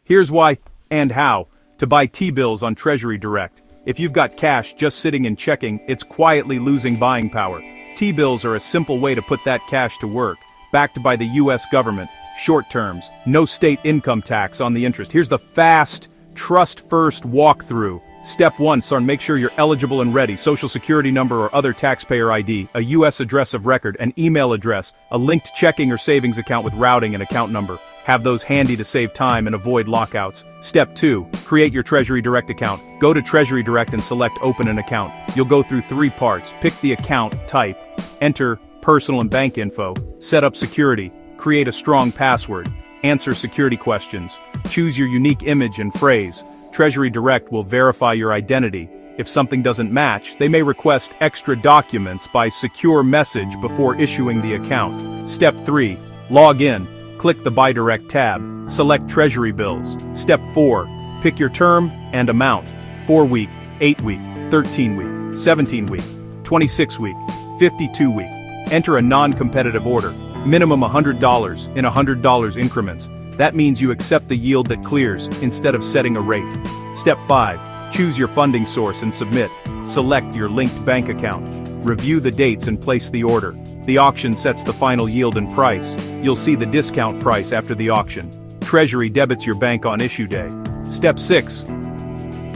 Here's why and how to buy T-bills on Treasury Direct. If you've got cash just sitting and checking, it's quietly losing buying power. T-bills are a simple way to put that cash to work, backed by the US government, short terms, no state income tax on the interest. Here's the fast, trust-first walkthrough. Step 1, son, make sure you're eligible and ready. Social security number or other taxpayer ID, a US address of record, an email address, a linked checking or savings account with routing and account number. Have those handy to save time and avoid lockouts. Step 2, create your Treasury Direct account. Go to Treasury Direct and select Open an Account. You'll go through 3 parts. Pick the account type, enter personal and bank info, set up security, create a strong password, answer security questions, choose your unique image and phrase. Treasury Direct will verify your identity. If something doesn't match, they may request extra documents by secure message before issuing the account. Step 3, log in. Click the Buy Direct tab, select Treasury Bills. Step 4, pick your term and amount, 4-week, 8-week, 13-week, 17-week, 26-week, 52-week. Enter a non-competitive order, minimum $100 in $100 increments. That means you accept the yield that clears, instead of setting a rate. Step 5, choose your funding source and submit. Select your linked bank account. Review the dates and place the order. The auction sets the final yield and price. You'll see the discount price after the auction. Treasury debits your bank on issue day. Step 6.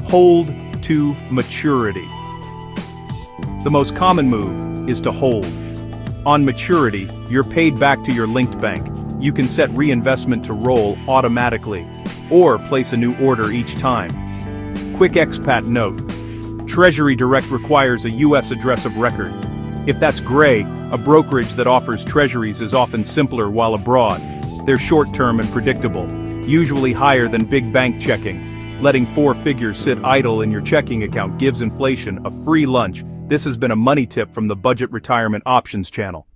Hold to maturity. The most common move is to hold. On maturity, you're paid back to your linked bank. You can set reinvestment to roll automatically, or place a new order each time. Quick expat note. Treasury Direct requires a US address of record. If that's gray, a brokerage that offers treasuries is often simpler while abroad. They're short-term and predictable, usually higher than big bank checking. Letting 4 figures sit idle in your checking account gives inflation a free lunch. This has been a money tip from the Budget Retirement Options channel.